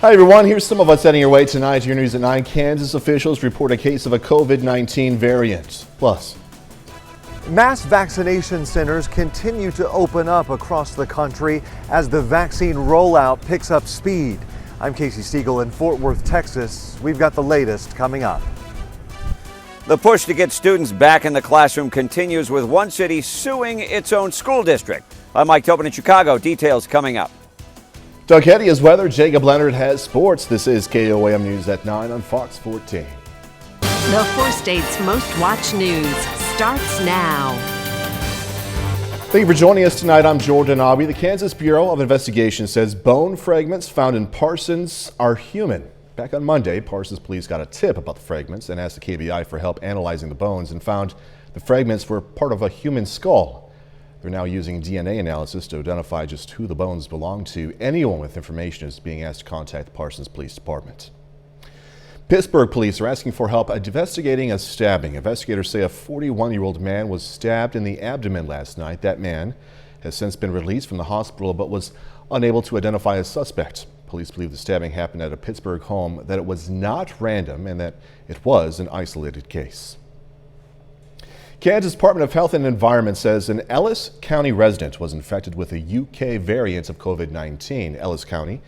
Hi everyone, here's some of what's heading your way tonight. Your news at 9. Kansas officials report a case of a COVID-19 variant. Plus, mass vaccination centers continue to open up across the country as the vaccine rollout picks up speed. I'm Casey Stiegel in Fort Worth, Texas. We've got the latest coming up. The push to get students back in the classroom continues, with one city suing its own school district. I'm Mike Tobin in Chicago. Details coming up. Doug Heddy has weather. Jacob Leonard has sports. This is KOAM News at 9 on Fox 14. The 4 states' most watched news starts now. Thank you for joining us tonight. I'm Jordan Abbey. The Kansas Bureau of Investigation says bone fragments found in Parsons are human. Back on Monday, Parsons police got a tip about the fragments and asked the KBI for help analyzing the bones and found the fragments were part of a human skull. They're now using DNA analysis to identify just who the bones belong to. Anyone with information is being asked to contact the Parsons Police Department. Pittsburgh police are asking for help investigating a stabbing. Investigators say a 41-year-old man was stabbed in the abdomen last night. That man has since been released from the hospital but was unable to identify a suspect. Police believe the stabbing happened at a Pittsburgh home, that it was not random, and that it was an isolated case. Kansas Department of Health and Environment says an Ellis County resident was infected with a UK variant of COVID-19. Ellis County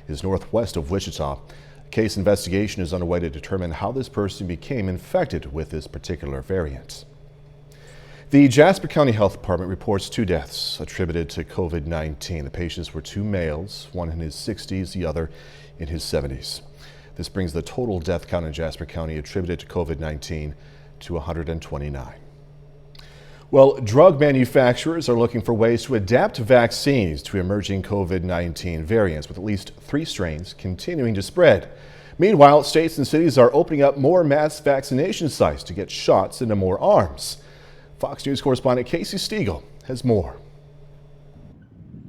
is northwest of Wichita. A case investigation is underway to determine how this person became infected with this particular variant. The Jasper County Health Department reports 2 deaths attributed to COVID-19. The patients were 2 males, one in his 60s, the other in his 70s. This brings the total death count in Jasper County attributed to COVID-19 to 129. Well, drug manufacturers are looking for ways to adapt vaccines to emerging COVID-19 variants, with at least 3 strains continuing to spread. Meanwhile, states and cities are opening up more mass vaccination sites to get shots into more arms. Fox News correspondent Casey Stiegel has more.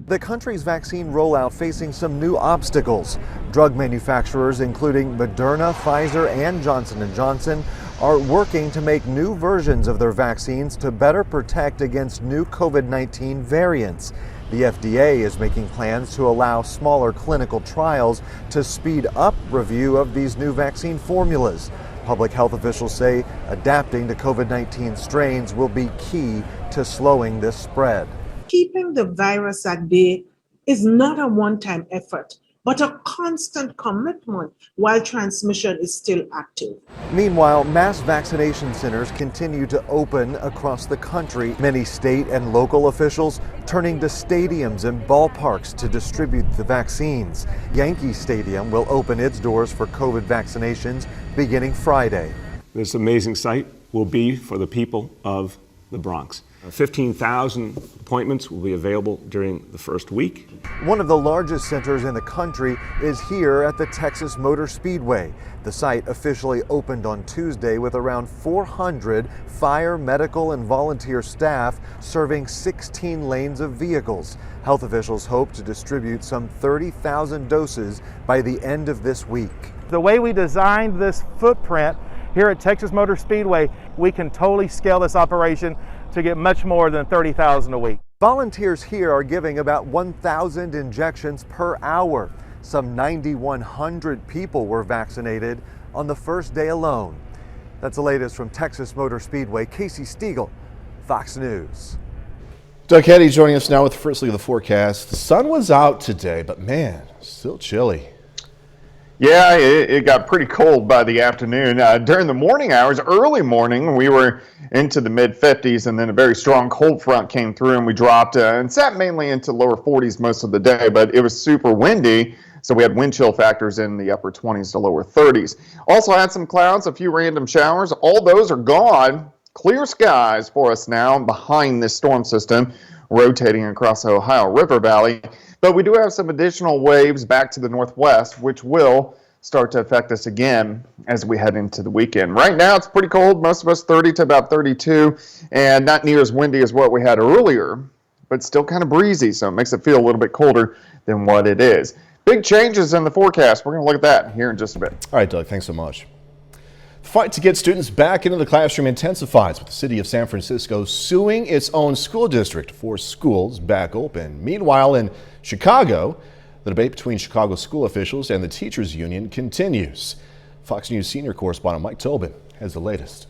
The country's vaccine rollout facing some new obstacles. Drug manufacturers, including Moderna, Pfizer, and Johnson & Johnson, are working to make new versions of their vaccines to better protect against new COVID-19 variants. The FDA is making plans to allow smaller clinical trials to speed up review of these new vaccine formulas. Public health officials say adapting to COVID-19 strains will be key to slowing this spread. Keeping the virus at bay is not a one-time effort, but a constant commitment while transmission is still active. Meanwhile, mass vaccination centers continue to open across the country. Many state and local officials turning to stadiums and ballparks to distribute the vaccines. Yankee Stadium will open its doors for COVID vaccinations beginning Friday. This amazing site will be for the people of the Bronx. 15,000 appointments will be available during the first week. One of the largest centers in the country is here at the Texas Motor Speedway. The site officially opened on Tuesday with around 400 fire, medical, and volunteer staff serving 16 lanes of vehicles. Health officials hope to distribute some 30,000 doses by the end of this week. The way we designed this footprint here at Texas Motor Speedway, we can totally scale this operation to get much more than 30,000 a week. Volunteers here are giving about 1,000 injections per hour. Some 9,100 people were vaccinated on the first day alone. That's the latest from Texas Motor Speedway. Casey Stiegel, Fox News. Doug Heddy joining us now with the first look of the forecast. The sun was out today, but man, still chilly. Yeah, it got pretty cold by the afternoon. During the morning hours, early morning, we were into the mid-50s, and then a very strong cold front came through, and we dropped and sat mainly into lower 40s most of the day, but it was super windy, so we had wind chill factors in the upper 20s to lower 30s. Also had some clouds, a few random showers. All those are gone. Clear skies for us now behind this storm system rotating across the Ohio River Valley. But we do have some additional waves back to the northwest, which will start to affect us again as we head into the weekend. Right now, it's pretty cold. Most of us 30 to about 32, and not near as windy as what we had earlier, but still kind of breezy, so it makes it feel a little bit colder than what it is. Big changes in the forecast. We're going to look at that here in just a bit. All right, Doug, thanks so much. The fight to get students back into the classroom intensifies, with the city of San Francisco suing its own school district for schools back open. Meanwhile, in Chicago, The debate between Chicago school officials and the teachers union continues. Fox News senior correspondent Mike Tobin has the latest.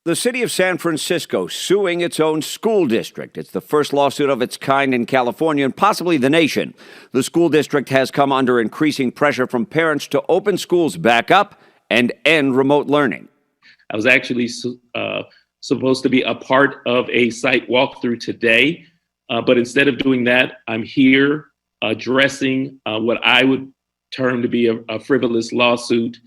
The city of San Francisco suing its own school district. It's the first lawsuit of its kind in California and possibly the nation. The school district has come under increasing pressure from parents to open schools back up and end remote learning. I was actually supposed to be a part of a site walkthrough today, but instead of doing that, I'm here addressing what I would term to be a frivolous lawsuit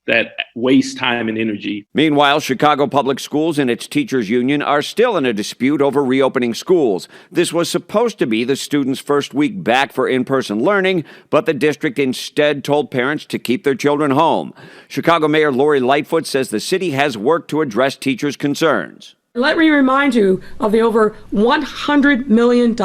that wastes time and energy. Meanwhile, Chicago Public Schools and its teachers union are still in a dispute over reopening schools. This was supposed to be the students' first week back for in-person learning, but the district instead told parents to keep their children home. Chicago Mayor Lori Lightfoot says the city has worked to address teachers' concerns. Let me remind you of the over $100 million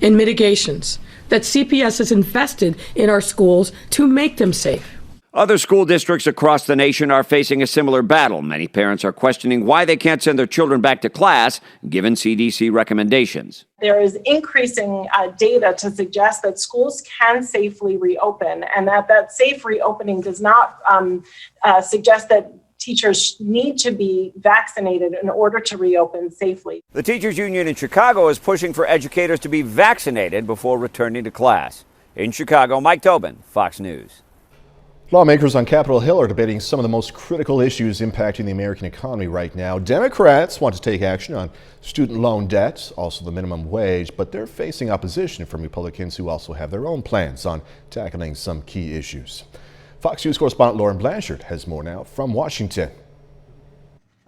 in mitigations that CPS has invested in our schools to make them safe. Other school districts across the nation are facing a similar battle. Many parents are questioning why they can't send their children back to class, given CDC recommendations. There is increasing data to suggest that schools can safely reopen, and that safe reopening does not suggest that teachers need to be vaccinated in order to reopen safely. The teachers union in Chicago is pushing for educators to be vaccinated before returning to class. In Chicago, Mike Tobin, Fox News. Lawmakers on Capitol Hill are debating some of the most critical issues impacting the American economy right now. Democrats want to take action on student loan debt, also the minimum wage, but they're facing opposition from Republicans who also have their own plans on tackling some key issues. Fox News correspondent Lauren Blanchard has more now from Washington.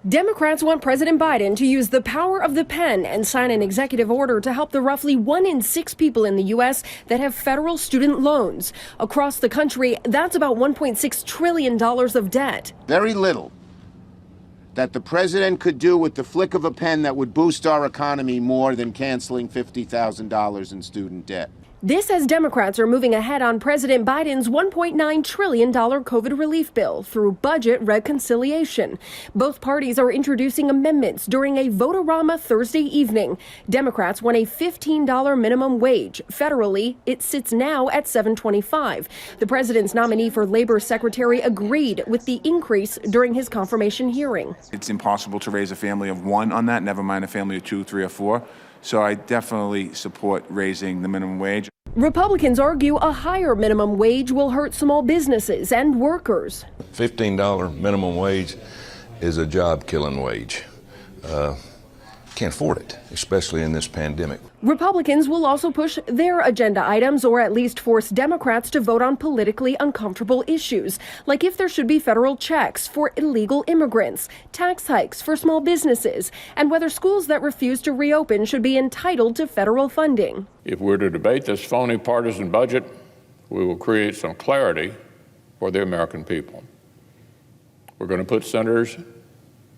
Democrats want President Biden to use the power of the pen and sign an executive order to help the roughly 1 in 6 people in the U.S. that have federal student loans. Across the country, that's about $1.6 trillion of debt. Very little that the president could do with the flick of a pen that would boost our economy more than canceling $50,000 in student debt. This as Democrats are moving ahead on President Biden's $1.9 trillion COVID relief bill through budget reconciliation. Both parties are introducing amendments during a vote-a-rama Thursday evening. Democrats want a $15 minimum wage. Federally, it sits now at $7.25. The president's nominee for Labor Secretary agreed with the increase during his confirmation hearing. It's impossible to raise a family of 1 on that, never mind a family of 2, 3, or 4. So I definitely support raising the minimum wage. Republicans argue a higher minimum wage will hurt small businesses and workers. $15 minimum wage is a job-killing wage. Can't afford it, especially in this pandemic. Republicans will also push their agenda items, or at least force Democrats to vote on politically uncomfortable issues, like if there should be federal checks for illegal immigrants, tax hikes for small businesses, and whether schools that refuse to reopen should be entitled to federal funding. If we're to debate this phony partisan budget, we will create some clarity for the American people. We're going to put senators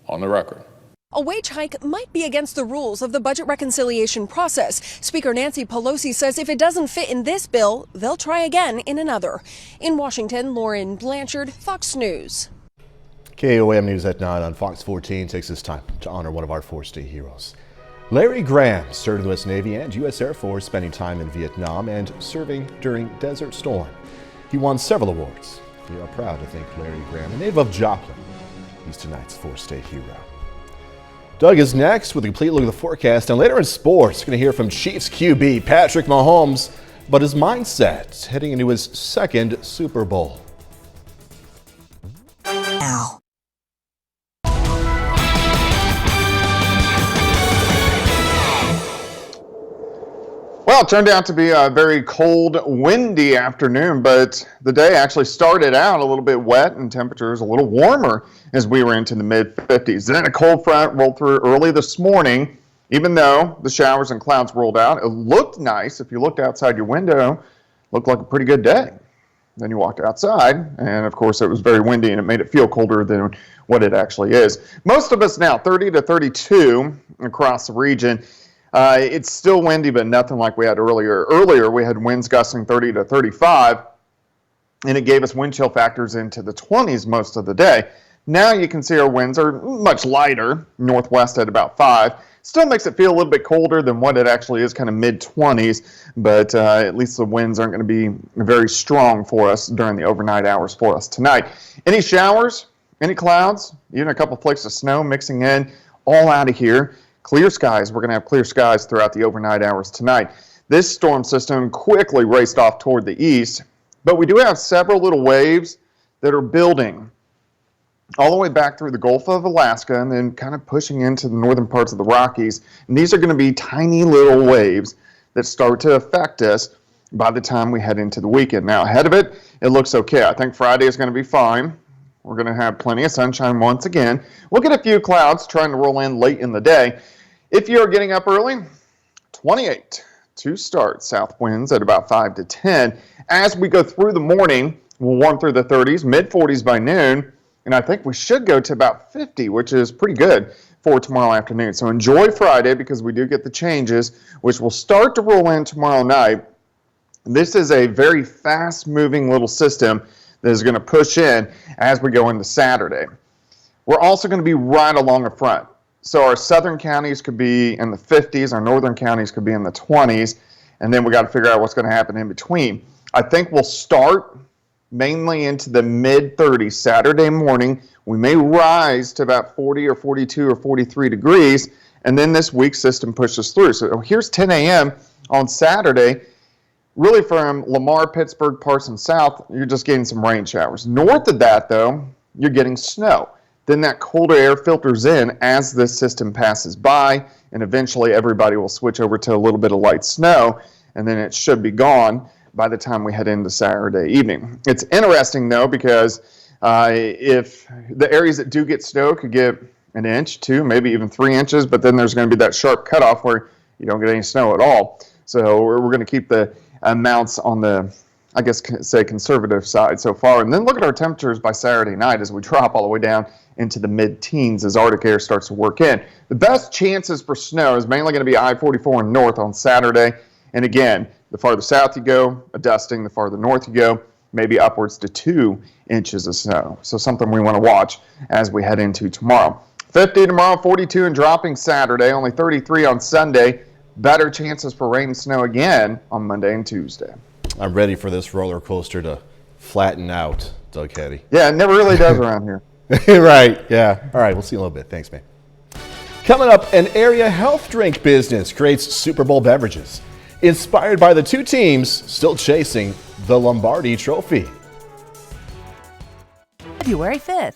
on the record. A wage hike might be against the rules of the budget reconciliation process. Speaker Nancy Pelosi says if it doesn't fit in this bill, they'll try again in another. In Washington, Lauren Blanchard, Fox News. KOAM News at 9 on Fox 14 takes this time to honor one of our 4-state heroes. Larry Graham served in the U.S. Navy and U.S. Air Force, spending time in Vietnam and serving during Desert Storm. He won several awards. We are proud to thank Larry Graham, a native of Joplin. He's tonight's 4-state hero. Doug is next with a complete look at the forecast, and later in sports, going to hear from Chiefs QB Patrick Mahomes about his mindset heading into his 2nd Super Bowl. Now. Well, it turned out to be a very cold, windy afternoon, but the day actually started out a little bit wet and temperatures a little warmer as we were into the mid-50s. Then a cold front rolled through early this morning. Even though the showers and clouds rolled out, it looked nice. If you looked outside your window, it looked like a pretty good day. Then you walked outside, and of course it was very windy, and it made it feel colder than what it actually is. Most of us now, 30 to 32 across the region. It's still windy, but nothing like we had earlier. Earlier, we had winds gusting 30 to 35, and it gave us wind chill factors into the 20s most of the day. Now you can see our winds are much lighter, northwest at about 5, Still makes it feel a little bit colder than what it actually is, kind of mid-20s, but at least the winds aren't going to be very strong for us during the overnight hours for us tonight. Any showers, any clouds, even a couple flakes of snow mixing in, all out of here. Clear skies. We're going to have clear skies throughout the overnight hours tonight. This storm system quickly raced off toward the east, but we do have several little waves that are building all the way back through the Gulf of Alaska and then kind of pushing into the northern parts of the Rockies. And these are going to be tiny little waves that start to affect us by the time we head into the weekend. Now, ahead of it, it looks okay. I think Friday is going to be fine. We're going to have plenty of sunshine once again. We'll get a few clouds trying to roll in late in the day. If you're getting up early, 28 to start. South winds at about 5 to 10. As we go through the morning, we'll warm through the 30s, mid-40s by noon. And I think we should go to about 50, which is pretty good for tomorrow afternoon. So enjoy Friday because we do get the changes, which will start to roll in tomorrow night. This is a very fast-moving little system that is going to push in as we go into Saturday. We're also going to be right along the front. So our southern counties could be in the 50s, our northern counties could be in the 20s, and then we got to figure out what's going to happen in between. I think we'll start mainly into the mid-30s Saturday morning. We may rise to about 40 or 42 or 43 degrees, and then this weak system pushes through. So here's 10 a.m. on Saturday. Really from Lamar, Pittsburgh, Parsons South, you're just getting some rain showers. North of that, though, you're getting snow. Then that colder air filters in as this system passes by, and eventually everybody will switch over to a little bit of light snow, and then it should be gone by the time we head into Saturday evening. It's interesting, though, because if the areas that do get snow could get an inch, 2, maybe even 3 inches, but then there's going to be that sharp cutoff where you don't get any snow at all. So we're going to keep the amounts on the, I guess, say conservative side so far. And then look at our temperatures by Saturday night as we drop all the way down into the mid-teens as Arctic air starts to work in. The best chances for snow is mainly going to be I-44 and north on Saturday. And again, the farther south you go, a dusting. The farther north you go, maybe upwards to 2 inches of snow. So something we want to watch as we head into tomorrow. 50 tomorrow, 42 and dropping Saturday, only 33 on Sunday. Better chances for rain and snow again on Monday and Tuesday. I'm ready for this roller coaster to flatten out, Doug Heddy. Yeah, it never really does around here. Right, yeah. All right, we'll see you in a little bit. Thanks, man. Coming up, an area health drink business creates Super Bowl beverages. Inspired by the two teams still chasing the Lombardi Trophy. February 5th.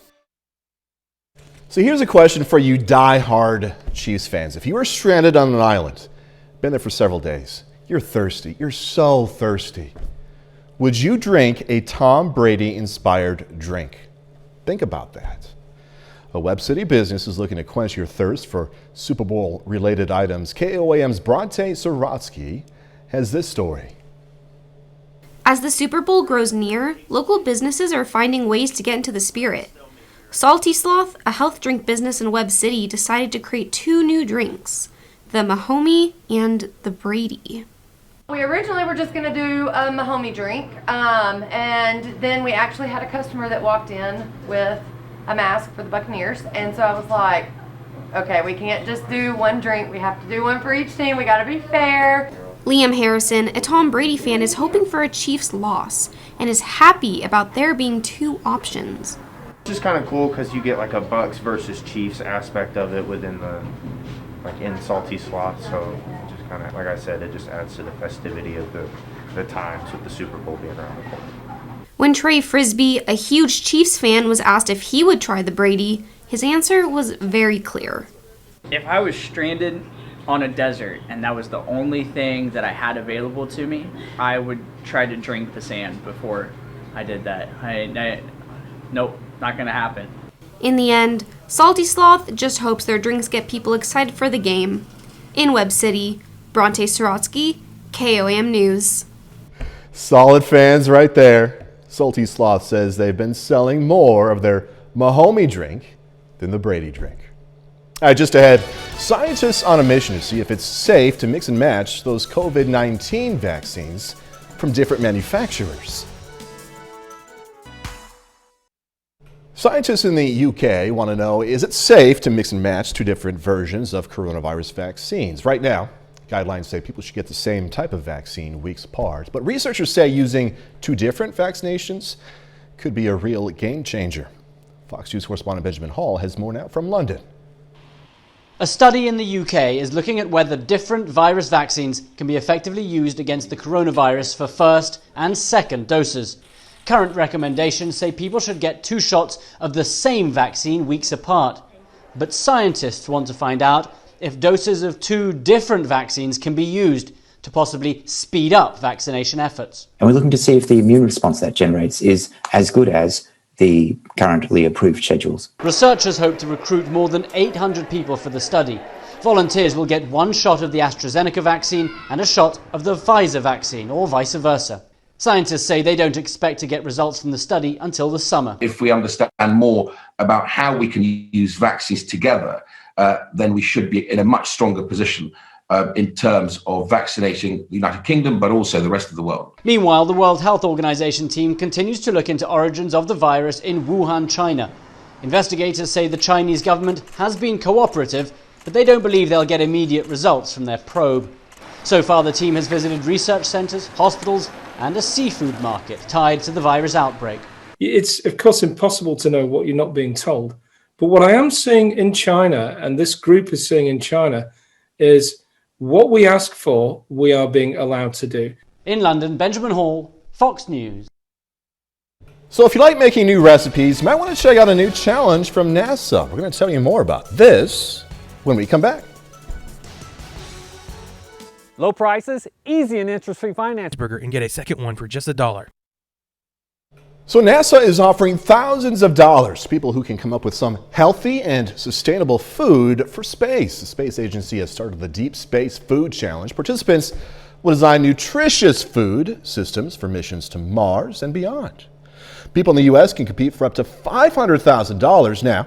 So here's a question for you die-hard Chiefs fans. If you were stranded on an island, been there for several days, you're thirsty, you're so thirsty, would you drink a Tom Brady-inspired drink? Think about that. A Webb City business is looking to quench your thirst for Super Bowl-related items. KOAM's Bronte Sorotsky has this story. As the Super Bowl grows near, local businesses are finding ways to get into the spirit. Salty Sloth, a health drink business in Webb City, decided to create 2 new drinks, the Mahomie and the Brady. We originally were just going to do a Mahomie drink, and then we actually had a customer that walked in with a mask for the Buccaneers, and so I was like, okay, we can't just do one drink, we have to do one for each team, we got to be fair. Liam Harrison, a Tom Brady fan, is hoping for a Chiefs loss and is happy about there being 2 options. It's just kind of cool because you get like a Bucks versus Chiefs aspect of it within the, like in Salty Sloth, so just kind of, like I said, it just adds to the festivity of the times with the Super Bowl being around the corner. When Trey Frisbee, a huge Chiefs fan, was asked if he would try the Brady, his answer was very clear. If I was stranded on a desert and that was the only thing that I had available to me, I would try to drink the sand before I did that. Nope, not gonna happen. In the end, Salty Sloth just hopes their drinks get people excited for the game. In Webb City, Bronte Sorotsky, KOAM News. Solid fans right there. Salty Sloth says they've been selling more of their Mahomie drink than the Brady drink. All right, just ahead, scientists on a mission to see if it's safe to mix and match those COVID-19 vaccines from different manufacturers. Scientists in the UK want to know, is it safe to mix and match two different versions of coronavirus vaccines? Right now, guidelines say people should get the same type of vaccine weeks apart, but researchers say using two different vaccinations could be a real game changer. Fox News correspondent Benjamin Hall has more now from London. A study in the UK is looking at whether different virus vaccines can be effectively used against the coronavirus for first and second doses. Current recommendations say people should get 2 shots of the same vaccine weeks apart. But scientists want to find out if doses of 2 different vaccines can be used to possibly speed up vaccination efforts. And we're looking to see if the immune response that generates is as good as the currently approved schedules. Researchers hope to recruit more than 800 people for the study. Volunteers will get 1 shot of the AstraZeneca vaccine and a shot of the Pfizer vaccine, or vice versa. Scientists say they don't expect to get results from the study until the summer. If we understand more about how we can use vaccines together, then we should be in a much stronger position in terms of vaccinating the United Kingdom, but also the rest of the world. Meanwhile, the World Health Organization team continues to look into origins of the virus in Wuhan, China. Investigators say the Chinese government has been cooperative, but they don't believe they'll get immediate results from their probe. So far, the team has visited research centers, hospitals, and a seafood market tied to the virus outbreak. It's, of course, impossible to know what you're not being told. But what I am seeing in China, and this group is seeing in China, is what we ask for, we are being allowed to do. In London, Benjamin Hall, Fox News. So if you like making new recipes, you might want to check out a new challenge from NASA. We're going to tell you more about this when we come back. Low prices, easy and interest-free finance burger, and get a second one for just $1. So NASA is offering thousands of dollars to people who can come up with some healthy and sustainable food for space. The space agency has started the Deep Space Food Challenge. Participants will design nutritious food systems for missions to Mars and beyond. People in the U.S. can compete for up to $500,000 now.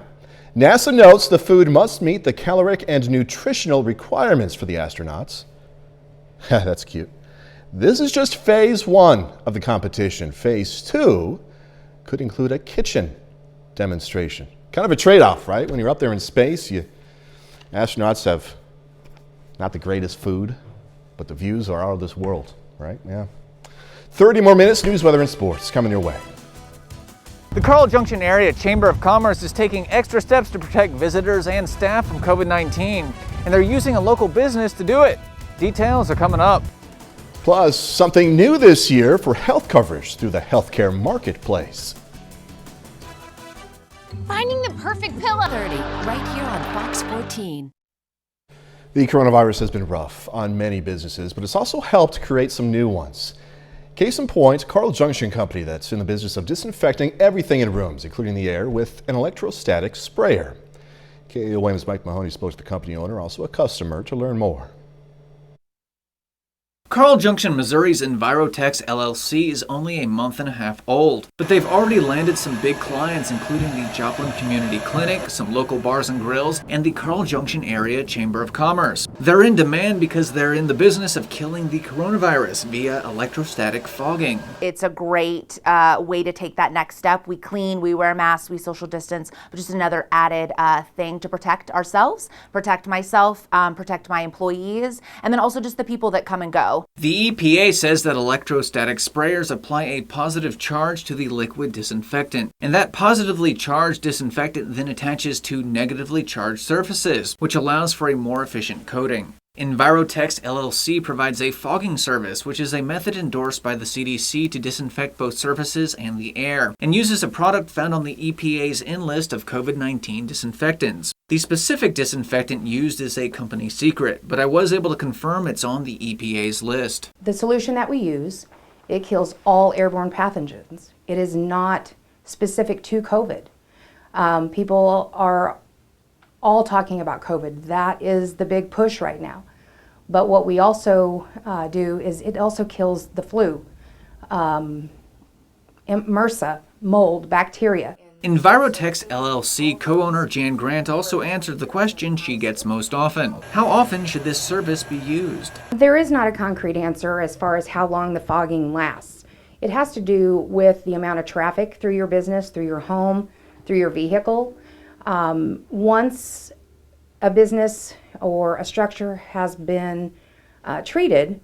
NASA notes the food must meet the caloric and nutritional requirements for the astronauts. That's cute. This is just phase 1 of the competition. Phase 2 could include a kitchen demonstration. Kind of a trade-off, right? When you're up there in space, astronauts have not the greatest food, but the views are out of this world, right? Yeah. 30 more minutes, news, weather, and sports coming your way. The Carl Junction Area Chamber of Commerce is taking extra steps to protect visitors and staff from COVID-19, and they're using a local business to do it. Details are coming up. Plus, something new this year for health coverage through the healthcare marketplace. Finding the perfect pillow. 30, right here on Fox 14. The coronavirus has been rough on many businesses, but it's also helped create some new ones. Case in point, Carl Junction Company that's in the business of disinfecting everything in rooms, including the air, with an electrostatic sprayer. KOAM's Mike Mahoney spoke to the company owner, also a customer, to learn more. Carl Junction, Missouri's Envirotex LLC is only a month and a half old, but they've already landed some big clients, including the Joplin Community Clinic, some local bars and grills, and the Carl Junction Area Chamber of Commerce. They're in demand because they're in the business of killing the coronavirus via electrostatic fogging. It's a great way to take that next step. We clean, we wear masks, we social distance, but just another added thing to protect ourselves, protect myself, protect my employees, and then also just the people that come and go. The EPA says that electrostatic sprayers apply a positive charge to the liquid disinfectant, and that positively charged disinfectant then attaches to negatively charged surfaces, which allows for a more efficient coating. Envirotex LLC provides a fogging service, which is a method endorsed by the CDC to disinfect both surfaces and the air, and uses a product found on the EPA's list of COVID-19 disinfectants. The specific disinfectant used is a company secret, but I was able to confirm it's on the EPA's list. The solution that we use, it kills all airborne pathogens. It is not specific to COVID. People are all talking about COVID. That is the big push right now. But what we also do is it also kills the flu, MRSA, mold, bacteria. Envirotex LLC co-owner Jan Grant also answered the question she gets most often. How often should this service be used? There is not a concrete answer as far as how long the fogging lasts. It has to do with the amount of traffic through your business, through your home, through your vehicle. Once a business or a structure has been treated,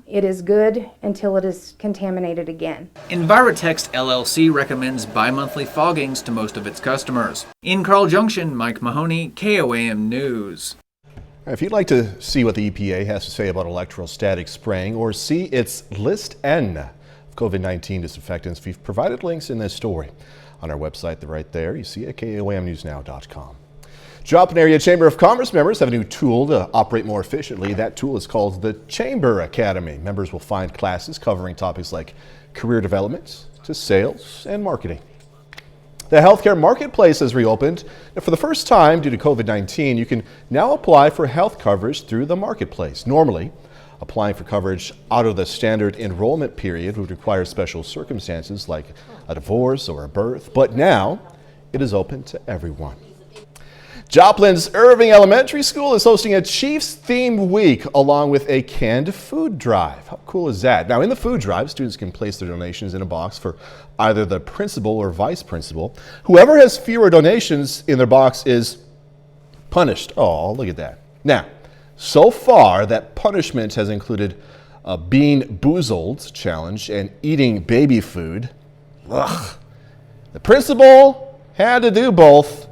it is good until it is contaminated again. Envirotext LLC recommends bi-monthly foggings to most of its customers. In Carl Junction, Mike Mahoney, KOAM News. If you'd like to see what the EPA has to say about electrostatic spraying or see its List N of COVID-19 disinfectants, we've provided links in this story on our website right there. You see it at KOAMnewsnow.com. Joplin Area Chamber of Commerce members have a new tool to operate more efficiently. That tool is called the Chamber Academy. Members will find classes covering topics like career development to sales and marketing. The healthcare marketplace has reopened, and for the first time due to COVID-19, you can now apply for health coverage through the marketplace. Normally, applying for coverage out of the standard enrollment period would require special circumstances like a divorce or a birth, but now it is open to everyone. Joplin's Irving Elementary School is hosting a Chiefs themed week along with a canned food drive. How cool is that? Now, in the food drive, students can place their donations in a box for either the principal or vice principal. Whoever has fewer donations in their box is punished. Oh, look at that. Now, so far, that punishment has included a being boozled challenge and eating baby food. Ugh. The principal had to do both.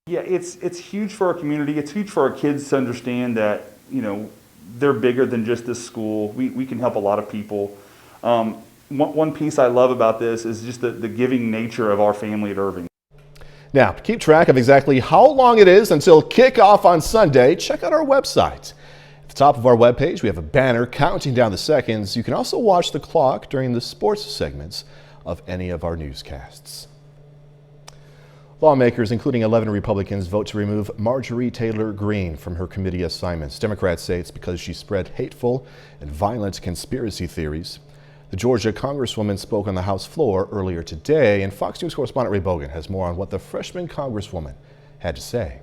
Yeah, it's huge for our community. It's huge for our kids to understand that, you know, they're bigger than just this school. We can help a lot of people. One piece I love about this is just the giving nature of our family at Irving. Now, to keep track of exactly how long it is until kickoff on Sunday, check out our website. At the top of our webpage, we have a banner counting down the seconds. You can also watch the clock during the sports segments of any of our newscasts. Lawmakers, including 11 Republicans, vote to remove Marjorie Taylor Greene from her committee assignments. Democrats say it's because she spread hateful and violent conspiracy theories. The Georgia Congresswoman spoke on the House floor earlier today, and Fox News correspondent Ray Bogan has more on what the freshman Congresswoman had to say.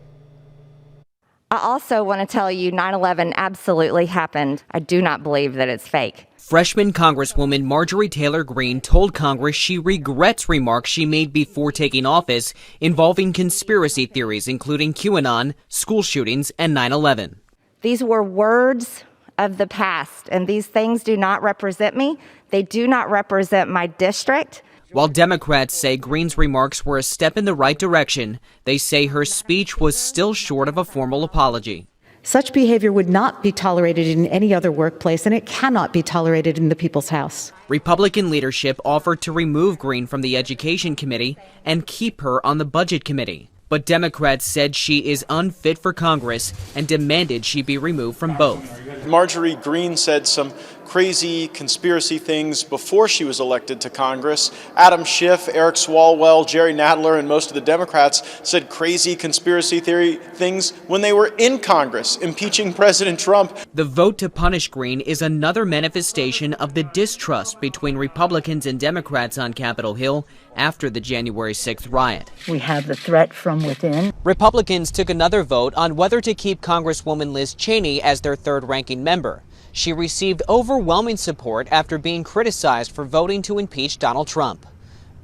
I also want to tell you 9/11 absolutely happened. I do not believe that it's fake. Freshman Congresswoman Marjorie Taylor Greene told Congress she regrets remarks she made before taking office involving conspiracy theories, including QAnon, school shootings, and 9/11. These were words of the past, and these things do not represent me. They do not represent my district. While Democrats say Greene's remarks were a step in the right direction, they say her speech was still short of a formal apology. Such behavior would not be tolerated in any other workplace, and it cannot be tolerated in the People's House. Republican leadership offered to remove Greene from the Education Committee and keep her on the Budget Committee. But Democrats said she is unfit for Congress and demanded she be removed from both. Marjorie Greene said some crazy conspiracy things before she was elected to Congress. Adam Schiff, Eric Swalwell, Jerry Nadler, and most of the Democrats said crazy conspiracy theory things when they were in Congress, impeaching President Trump. The vote to punish Greene is another manifestation of the distrust between Republicans and Democrats on Capitol Hill after the January 6th riot. We have the threat from within. Republicans took another vote on whether to keep Congresswoman Liz Cheney as their third-ranking member. She received overwhelming support after being criticized for voting to impeach Donald Trump.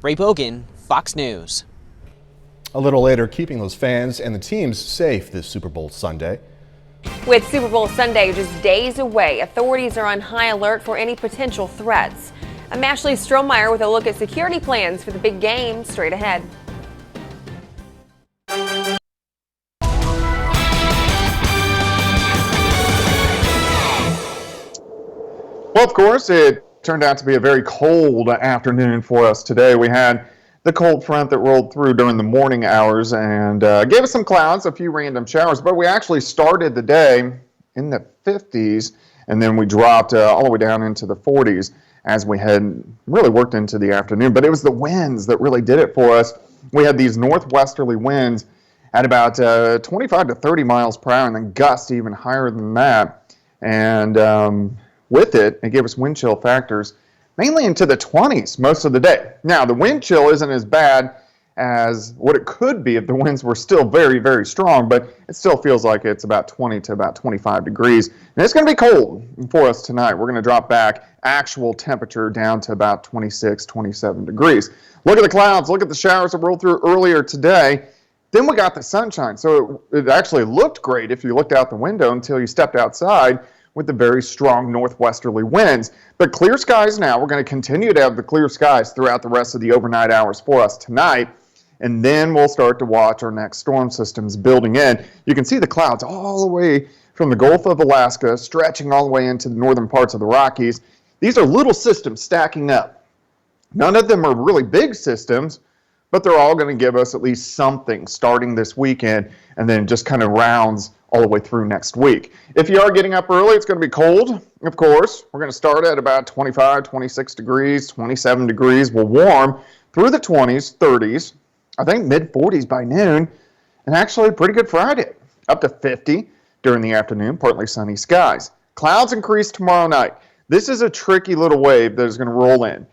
Ray Bogan, Fox News. A little later, keeping those fans and the teams safe this Super Bowl Sunday. With Super Bowl Sunday just days away, authorities are on high alert for any potential threats. I'm Ashley Strohmeyer with a look at security plans for the big game straight ahead. Well, of course, it turned out to be a very cold afternoon for us today. We had the cold front that rolled through during the morning hours and gave us some clouds, a few random showers, but we actually started the day in the 50s, and then we dropped all the way down into the 40s as we had really worked into the afternoon. But it was the winds that really did it for us. We had these northwesterly winds at about 25 to 30 miles per hour, and then gusts even higher than that. And with it, it gave us wind chill factors mainly into the 20s most of the day. Now, the wind chill isn't as bad as what it could be if the winds were still very, very strong, but it still feels like it's about 20 to about 25 degrees. And it's going to be cold for us tonight. We're going to drop back actual temperature down to about 26, 27 degrees. Look at the clouds. Look at the showers that rolled through earlier today. Then we got the sunshine. So it actually looked great if you looked out the window until you stepped outside with the very strong northwesterly winds. But clear skies now. We're going to continue to have the clear skies throughout the rest of the overnight hours for us tonight. And then we'll start to watch our next storm systems building in. You can see the clouds all the way from the Gulf of Alaska, stretching all the way into the northern parts of the Rockies. These are little systems stacking up. None of them are really big systems, but they're all going to give us at least something starting this weekend and then just kind of rounds all the way through next week. If you are getting up early, it's going to be cold, of course. We're going to start at about 25, 26 degrees, 27 degrees. We'll warm through the 20s, 30s. I think mid-40s by noon, and actually a pretty good Friday, up to 50 during the afternoon, partly sunny skies. Clouds increase tomorrow night. This is a tricky little wave that is going to roll in.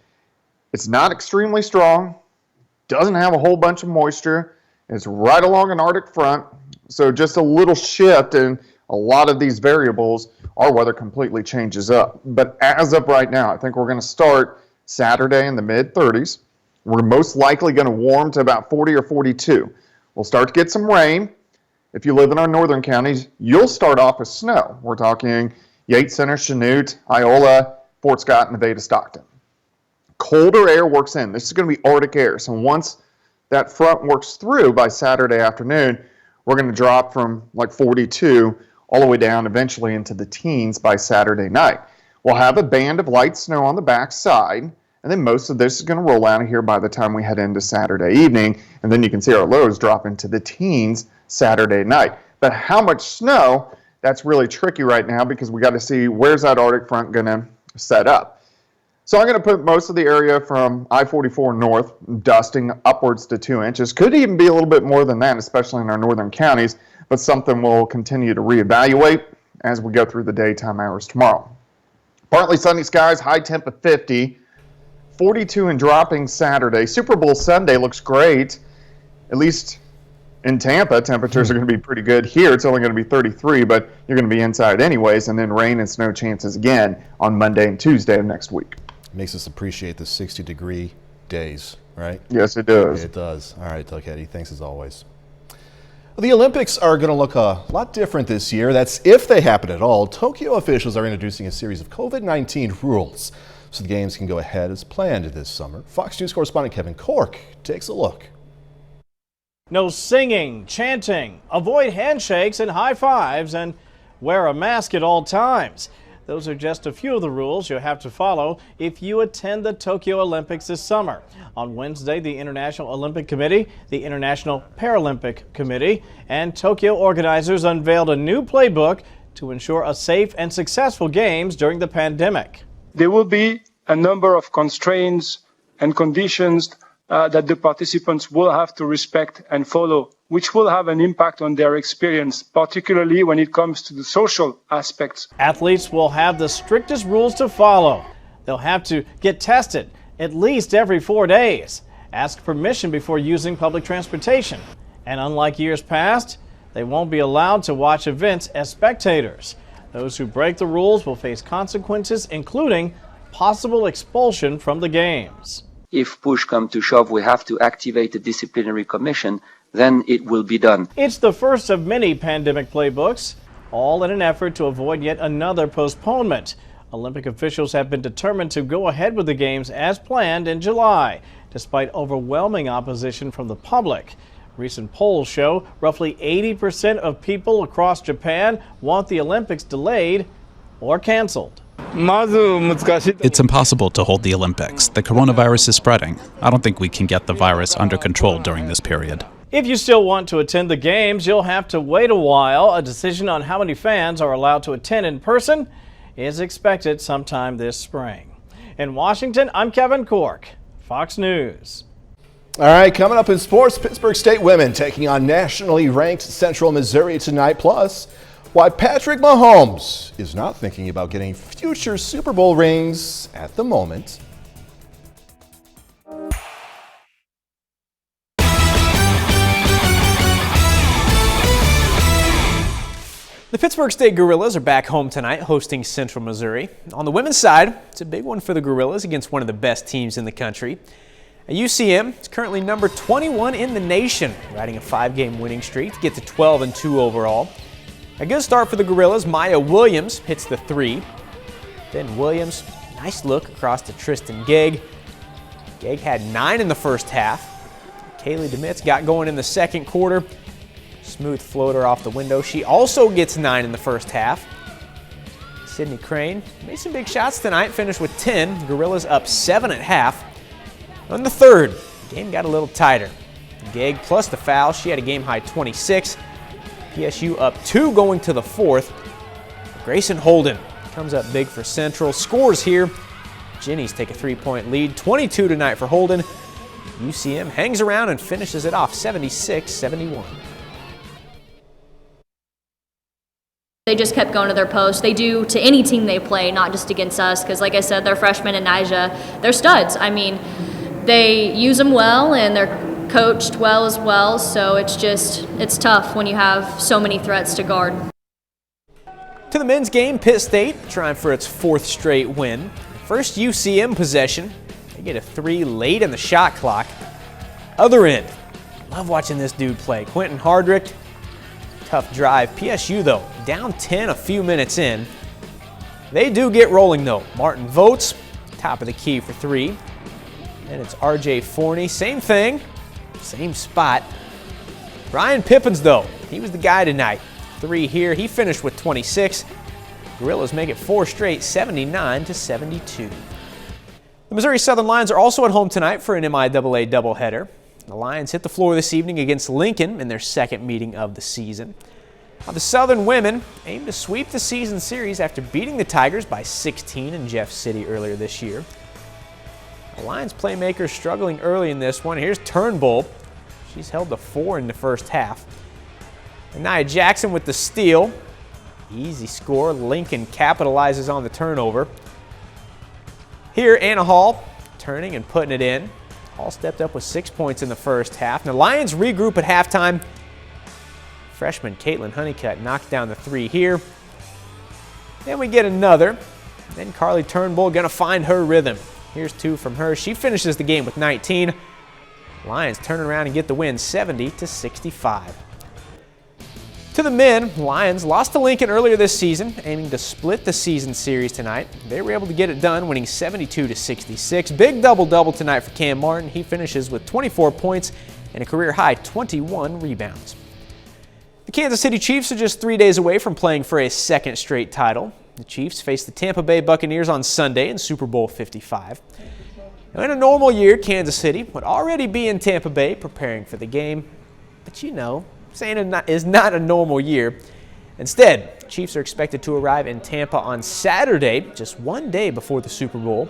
It's not extremely strong, doesn't have a whole bunch of moisture. It's right along an Arctic front, so just a little shift in a lot of these variables, our weather completely changes up. But as of right now, I think we're going to start Saturday in the mid-30s. We're most likely going to warm to about 40 or 42. We'll start to get some rain. If you live in our northern counties, you'll start off with snow. We're talking Yates Center, Chanute, Iola, Fort Scott, Nevada, Stockton. Colder air works in. This is going to be Arctic air. So once that front works through by Saturday afternoon, we're going to drop from like 42 all the way down eventually into the teens by Saturday night. We'll have a band of light snow on the back side. And then most of this is going to roll out of here by the time we head into Saturday evening. And then you can see our lows drop into the teens Saturday night. But how much snow, that's really tricky right now because we got to see where's that Arctic front going to set up. So I'm going to put most of the area from I-44 north dusting upwards to 2 inches. Could even be a little bit more than that, especially in our northern counties. But something we'll continue to reevaluate as we go through the daytime hours tomorrow. Partly sunny skies, high temp of 50. 42 and dropping Saturday. Super Bowl Sunday looks great. At least in Tampa, temperatures are going to be pretty good. Here, it's only going to be 33, but you're going to be inside anyways, and then rain and snow chances again on Monday and Tuesday of next week. Makes us appreciate the 60-degree days, right? Yes, it does. It does. All right, Doug Heddy, thanks as always. The Olympics are going to look a lot different this year. That's if they happen at all. Tokyo officials are introducing a series of COVID-19 rules so the games can go ahead as planned this summer. Fox News correspondent Kevin Cork takes a look. No singing, chanting, avoid handshakes and high fives, and wear a mask at all times. Those are just a few of the rules you'll have to follow if you attend the Tokyo Olympics this summer. On Wednesday, the International Olympic Committee, the International Paralympic Committee, and Tokyo organizers unveiled a new playbook to ensure a safe and successful games during the pandemic. There will be a number of constraints and conditions that the participants will have to respect and follow, which will have an impact on their experience, particularly when it comes to the social aspects. Athletes will have the strictest rules to follow. They'll have to get tested at least every 4 days, ask permission before using public transportation, and unlike years past, they won't be allowed to watch events as spectators. Those who break the rules will face consequences, including possible expulsion from the games. If push comes to shove, we have to activate a disciplinary commission, then it will be done. It's the first of many pandemic playbooks, all in an effort to avoid yet another postponement. Olympic officials have been determined to go ahead with the games as planned in July, despite overwhelming opposition from the public. Recent polls show roughly 80% of people across Japan want the Olympics delayed or canceled. It's impossible to hold the Olympics. The coronavirus is spreading. I don't think we can get the virus under control during this period. If you still want to attend the games, you'll have to wait a while. A decision on how many fans are allowed to attend in person is expected sometime this spring. In Washington, I'm Kevin Cork, Fox News. All right, coming up in sports, Pittsburgh State women taking on nationally ranked Central Missouri tonight. Plus, why Patrick Mahomes is not thinking about getting future Super Bowl rings at the moment. Pittsburgh State Gorillas are back home tonight hosting Central Missouri. On the women's side, it's a big one for the Gorillas against one of the best teams in the country. UCM is currently number 21 in the nation, riding a 5-game winning streak to get to 12-2 overall. A good start for the Gorillas. Maya Williams hits the 3. Then Williams, nice look across to Tristan Gegg. Gegg had 9 in the first half. Kaylee DeMitz got going in the second quarter. Smooth floater off the window. She also gets 9 in the first half. Sydney Crane made some big shots tonight, finished with 10. Gorillas up 7 at half. On the third, the game got a little tighter. Gegg plus the foul, she had a game-high 26. PSU up 2 going to the fourth. Grayson Holden comes up big for Central, scores here. Jennies take a 3-point lead, 22 tonight for Holden. UCM hangs around and finishes it off 76-71. They just kept going to their post. They do to any team they play, not just against us, because like I said, they're freshmen and Nyjah, they're studs. I mean, they use them well and they're coached well as well, so it's tough when you have so many threats to guard. To the men's game, Pitt State trying for its 4th straight win. First UCM possession, they get a 3 late in the shot clock. Other end, love watching this dude play. Quentin Hardrick, tough drive. PSU though, down 10 a few minutes in. They do get rolling though. Martin Votes, top of the key for 3. And it's RJ Forney, same thing, same spot. Brian Pippins though, he was the guy tonight. 3 here, he finished with 26. Gorillas make it 4 straight, 79-72. The Missouri Southern Lions are also at home tonight for an MIAA doubleheader. The Lions hit the floor this evening against Lincoln in their second meeting of the season. Now, the Southern women aim to sweep the season series after beating the Tigers by 16 in Jeff City earlier this year. The Lions playmakers struggling early in this one. Here's Turnbull. She's held to 4 in the first half. And Nia Jackson with the steal. Easy score. Lincoln capitalizes on the turnover. Here, Anna Hall turning and putting it in. Hall stepped up with 6 points in the first half. And the Lions regroup at halftime. Freshman Caitlin Honeycutt knocked down the 3 here. Then we get another. Then Carly Turnbull gonna find her rhythm. Here's 2 from her. She finishes the game with 19. Lions turn around and get the win 70-65. To the men, Lions lost to Lincoln earlier this season, aiming to split the season series tonight. They were able to get it done, winning 72-66. Big double-double tonight for Cam Martin. He finishes with 24 points and a career-high 21 rebounds. The Kansas City Chiefs are just 3 days away from playing for a 2nd straight title. The Chiefs face the Tampa Bay Buccaneers on Sunday in Super Bowl 55. Now, in a normal year, Kansas City would already be in Tampa Bay preparing for the game. But you know, saying it is not a normal year. Instead, Chiefs are expected to arrive in Tampa on Saturday, just 1 day before the Super Bowl.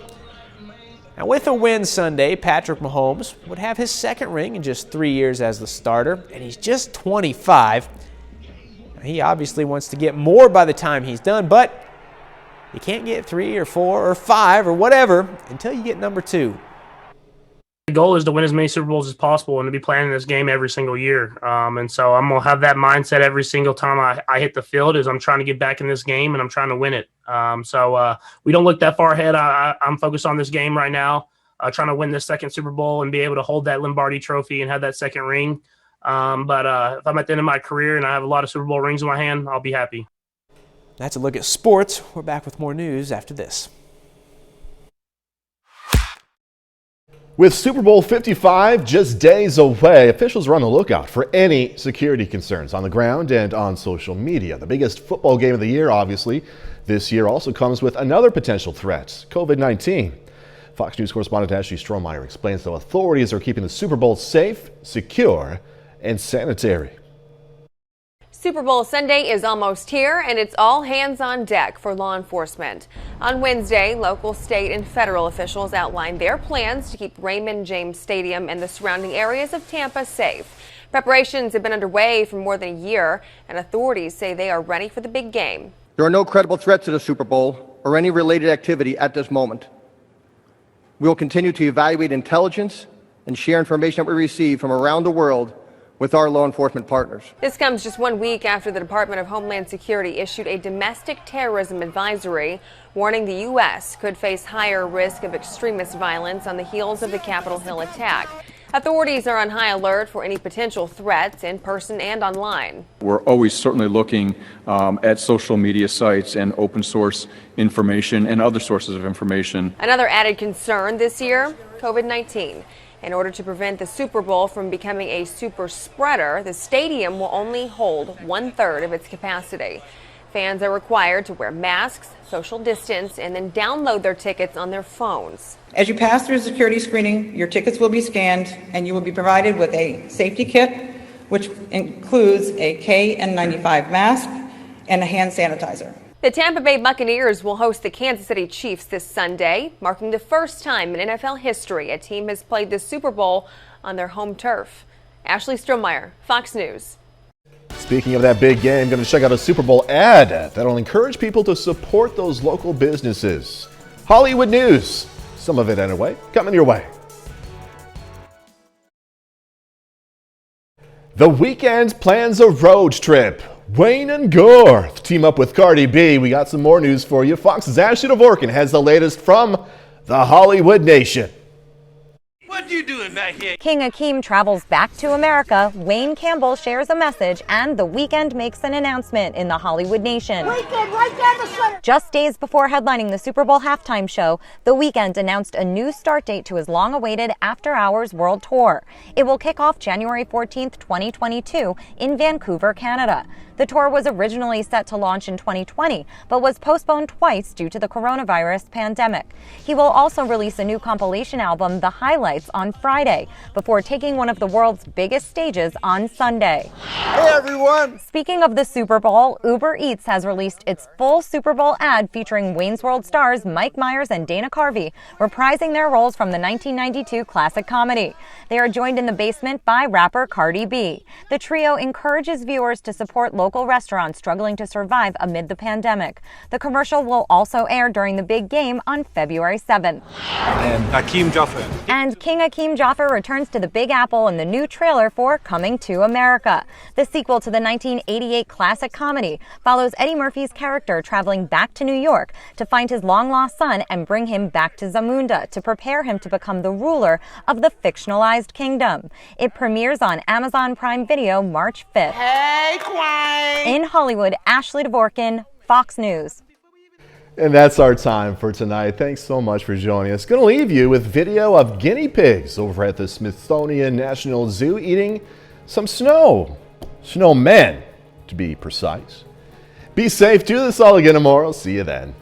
Now, with a win Sunday, Patrick Mahomes would have his 2nd ring in just 3 years as the starter, and he's just 25. Now, he obviously wants to get more by the time he's done, but you can't get 3 or 4 or 5 or whatever until you get number 2. The goal is to win as many Super Bowls as possible and to be playing this game every single year. And so I'm going to have that mindset every single time I hit the field is I'm trying to get back in this game and I'm trying to win it. So we don't look that far ahead. I'm focused on this game right now, trying to win this 2nd Super Bowl and be able to hold that Lombardi trophy and have that 2nd ring. But if I'm at the end of my career and I have a lot of Super Bowl rings in my hand, I'll be happy. That's a look at sports. We're back with more news after this. With Super Bowl 55 just days away, officials are on the lookout for any security concerns on the ground and on social media. The biggest football game of the year, obviously, this year also comes with another potential threat, COVID-19. Fox News correspondent Ashley Strohmeyer explains how authorities are keeping the Super Bowl safe, secure, and sanitary. Super Bowl Sunday is almost here, and it's all hands on deck for law enforcement. On Wednesday, local, state, and federal officials outlined their plans to keep Raymond James Stadium and the surrounding areas of Tampa safe. Preparations have been underway for more than a year, and authorities say they are ready for the big game. There are no credible threats to the Super Bowl or any related activity at this moment. We will continue to evaluate intelligence and share information that we receive from around the world with our law enforcement partners. This comes just 1 week after the Department of Homeland Security issued a domestic terrorism advisory, warning the U.S. could face higher risk of extremist violence on the heels of the Capitol Hill attack. Authorities are on high alert for any potential threats in person and online. We're always certainly looking at social media sites and open source information and other sources of information. Another added concern this year, COVID-19. In order to prevent the Super Bowl from becoming a super spreader, the stadium will only hold 1/3 of its capacity. Fans are required to wear masks, social distance, and then download their tickets on their phones. As you pass through security screening, your tickets will be scanned and you will be provided with a safety kit, which includes a KN95 mask and a hand sanitizer. The Tampa Bay Buccaneers will host the Kansas City Chiefs this Sunday, marking the first time in NFL history a team has played the Super Bowl on their home turf. Ashley Strohmeyer, Fox News. Speaking of that big game, going to check out a Super Bowl ad that'll encourage people to support those local businesses. Hollywood news, some of it anyway, coming your way. The Weeknd plans a road trip. Wayne and Gore team up with Cardi B. We got some more news for you. Fox's Ashley Dvorkin has the latest from the Hollywood Nation. What you doing back here? King Akeem travels back to America, Wayne Campbell shares a message, and The Weeknd makes an announcement in the Hollywood Nation. Weeknd, right down the center. Just days before headlining the Super Bowl halftime show, The Weeknd announced a new start date to his long-awaited After Hours World Tour. It will kick off January 14th, 2022 in Vancouver, Canada. The tour was originally set to launch in 2020, but was postponed twice due to the coronavirus pandemic. He will also release a new compilation album, The Highlights, on Friday, before taking one of the world's biggest stages on Sunday. Hey everyone! Speaking of the Super Bowl, Uber Eats has released its full Super Bowl ad featuring Wayne's World stars Mike Myers and Dana Carvey, reprising their roles from the 1992 classic comedy. They are joined in the basement by rapper Cardi B. The trio encourages viewers to support local restaurants struggling to survive amid the pandemic. The commercial will also air during the big game on February 7th. And Hakeem Jaffer. And King Akeem Jaffer returns to the Big Apple in the new trailer for Coming to America. The sequel to the 1988 classic comedy follows Eddie Murphy's character traveling back to New York to find his long-lost son and bring him back to Zamunda to prepare him to become the ruler of the fictionalized kingdom. It premieres on Amazon Prime Video March 5th. Hey, Quine! In Hollywood, Ashley Dvorkin, Fox News. And that's our time for tonight. Thanks so much for joining us. Going to leave you with video of guinea pigs over at the Smithsonian National Zoo eating some snow. Snowmen, to be precise. Be safe. Do this all again tomorrow. See you then.